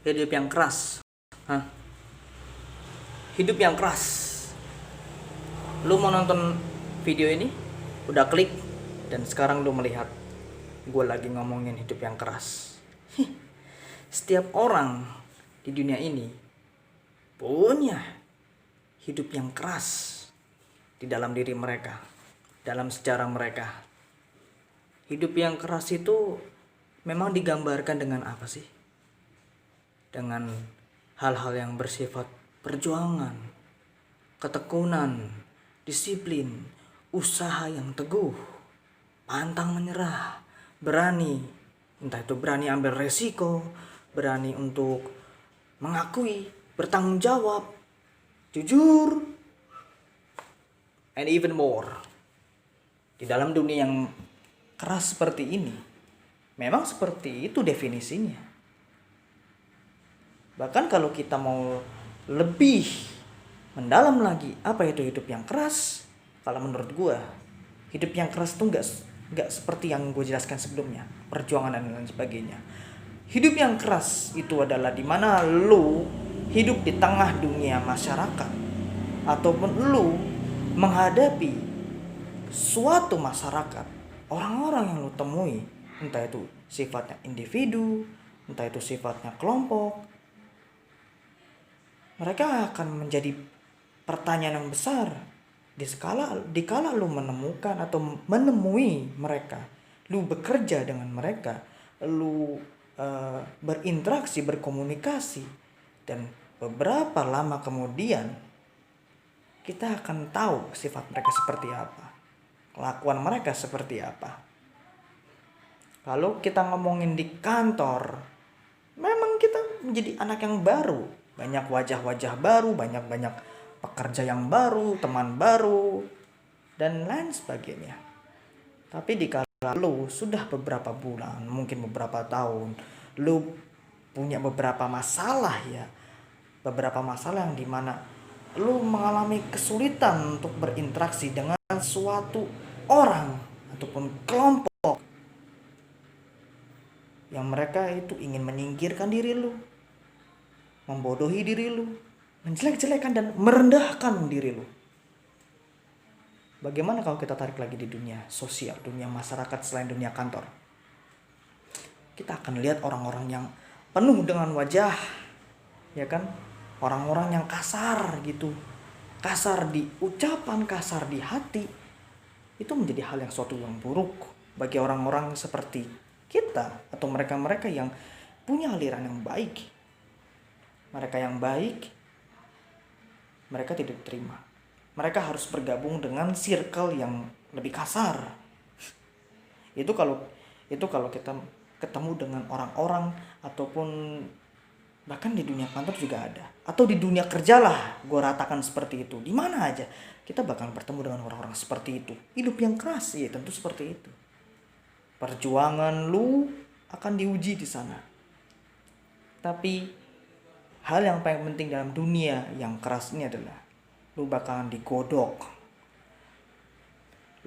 Hidup yang keras. Hah? Hidup yang keras. Lu mau nonton video ini? Udah klik dan sekarang lu melihat gue lagi ngomongin hidup yang keras. Setiap orang di dunia ini punya hidup yang keras di dalam diri mereka, dalam sejarah mereka. Hidup yang keras itu memang digambarkan dengan apa sih? Dengan hal-hal yang bersifat perjuangan, ketekunan, disiplin, usaha yang teguh, pantang menyerah, berani, entah itu berani ambil resiko, berani untuk mengakui, bertanggung jawab, jujur, and even more. Di dalam dunia yang keras seperti ini, memang seperti itu definisinya. Bahkan kalau kita mau lebih mendalam lagi apa itu hidup yang keras, kalau menurut gue hidup yang keras itu nggak seperti yang gue jelaskan sebelumnya, perjuangan dan lain sebagainya. Hidup yang keras itu adalah dimana lu hidup di tengah dunia masyarakat, ataupun lu menghadapi suatu masyarakat, orang-orang yang lu temui, entah itu sifatnya individu, entah itu sifatnya kelompok. Mereka akan menjadi pertanyaan yang besar dikala lu menemukan atau menemui mereka, lu bekerja dengan mereka, lu berinteraksi, berkomunikasi, dan beberapa lama kemudian kita akan tahu sifat mereka seperti apa, kelakuan mereka seperti apa. Kalau kita ngomongin di kantor, memang kita menjadi anak yang baru. Banyak wajah-wajah baru, banyak pekerja yang baru, teman baru, dan lain sebagainya. Tapi dikala lu sudah beberapa bulan, mungkin beberapa tahun, lu punya beberapa masalah ya. Beberapa masalah yang dimana lu mengalami kesulitan untuk berinteraksi dengan suatu orang ataupun kelompok yang mereka itu ingin menyingkirkan diri lu, membodohi diri lu, menjelek-jelekan dan merendahkan diri lu. Bagaimana kalau kita tarik lagi di dunia sosial, dunia masyarakat selain dunia kantor? Kita akan lihat orang-orang yang penuh dengan wajah, ya kan? Orang-orang yang kasar gitu. Kasar di ucapan, kasar di hati. Itu menjadi hal yang suatu yang buruk bagi orang-orang seperti kita atau mereka-mereka yang punya aliran yang baik. Mereka yang baik, mereka tidak terima. Mereka harus bergabung dengan circle yang lebih kasar. Itu kalau kita ketemu dengan orang-orang ataupun bahkan di dunia kantor juga ada. Atau di dunia kerja lah, gue ratakan seperti itu. Di mana aja kita bakal bertemu dengan orang-orang seperti itu. Hidup yang keras, ya tentu seperti itu. Perjuangan lu akan diuji di sana. Tapi hal yang paling penting dalam dunia yang keras ini adalah lu bakalan digodok.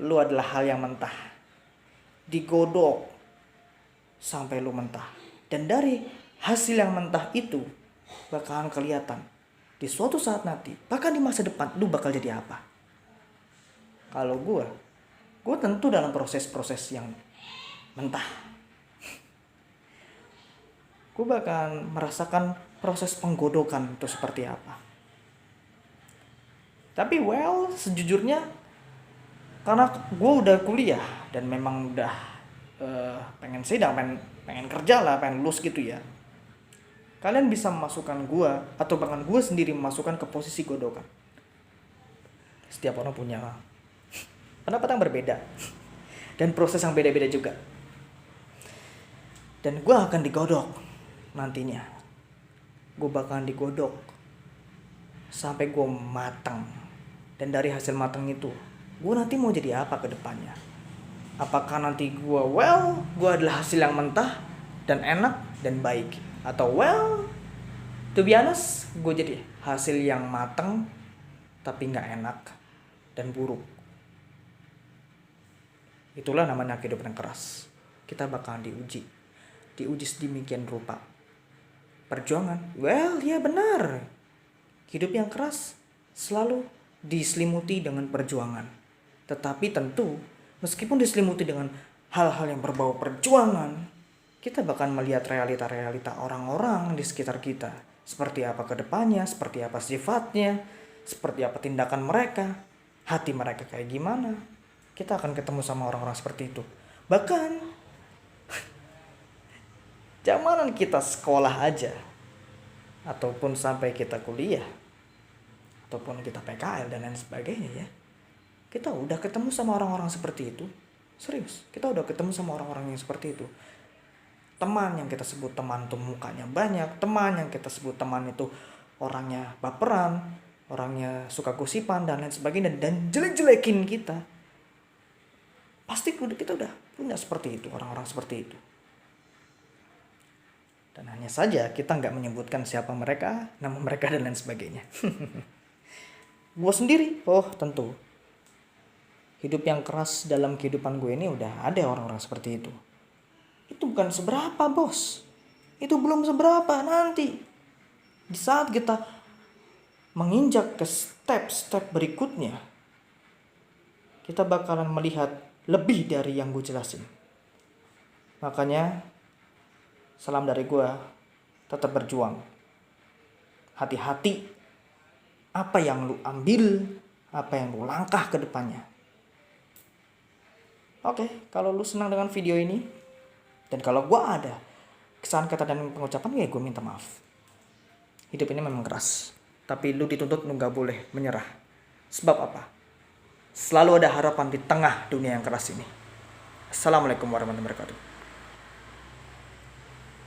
Lu adalah hal yang mentah. Digodok sampai lu mentah. Dan dari hasil yang mentah itu bakalan kelihatan di suatu saat nanti, bahkan di masa depan lu bakal jadi apa. Kalau gue tentu dalam proses-proses yang mentah. Gue bakalan merasakan proses penggodokan itu seperti apa. Tapi sejujurnya karena gue udah kuliah dan memang udah pengen sidang, pengen kerja lah, pengen lulus gitu ya. Kalian bisa memasukkan gue atau bahkan gue sendiri memasukkan ke posisi godokan. Setiap orang punya pendapat yang berbeda dan proses yang beda-beda juga. Dan gue akan digodok nantinya. Gue bakalan digodok sampai gue matang. Dan dari hasil matang itu, gue nanti mau jadi apa ke depannya? Apakah nanti gue adalah hasil yang mentah dan enak dan baik, atau to be honest, gue jadi hasil yang matang tapi nggak enak dan buruk. Itulah namanya kehidupan yang keras. Kita bakalan diuji sedemikian rupa. perjuangan. Well, ya benar. Hidup yang keras selalu diselimuti dengan perjuangan. Tetapi tentu, meskipun diselimuti dengan hal-hal yang berbau perjuangan, kita bakal melihat realita-realita orang-orang di sekitar kita. Seperti apa kedepannya, seperti apa sifatnya, seperti apa tindakan mereka, hati mereka kayak gimana. Kita akan ketemu sama orang-orang seperti itu. Bahkan zamanan kita sekolah aja, ataupun sampai kita kuliah, ataupun kita PKL dan lain sebagainya ya, kita udah ketemu sama orang-orang seperti itu. Serius, kita udah ketemu sama orang-orang yang seperti itu. Teman yang kita sebut teman tuh mukanya banyak, teman yang kita sebut teman itu orangnya baperan, orangnya suka gosipan dan lain sebagainya, dan jelek-jelekin kita. Pasti kita udah punya seperti itu, orang-orang seperti itu. Dan hanya saja kita nggak menyebutkan siapa mereka, nama mereka dan lain sebagainya. Gue sendiri, tentu. Hidup yang keras dalam kehidupan gue ini udah ada orang-orang seperti itu. Itu bukan seberapa, bos. Itu belum seberapa nanti. Di saat kita menginjak ke step-step berikutnya, kita bakalan melihat lebih dari yang gue jelasin. Makanya, salam dari gue, tetap berjuang. Hati-hati apa yang lu ambil, apa yang lu langkah ke depannya. Oke, kalau lu senang dengan video ini, dan kalau gue ada kesalahan kata dan pengucapan, ya gue minta maaf. Hidup ini memang keras, tapi lu dituntut lu gak boleh menyerah. Sebab apa? Selalu ada harapan di tengah dunia yang keras ini. Assalamualaikum warahmatullahi wabarakatuh.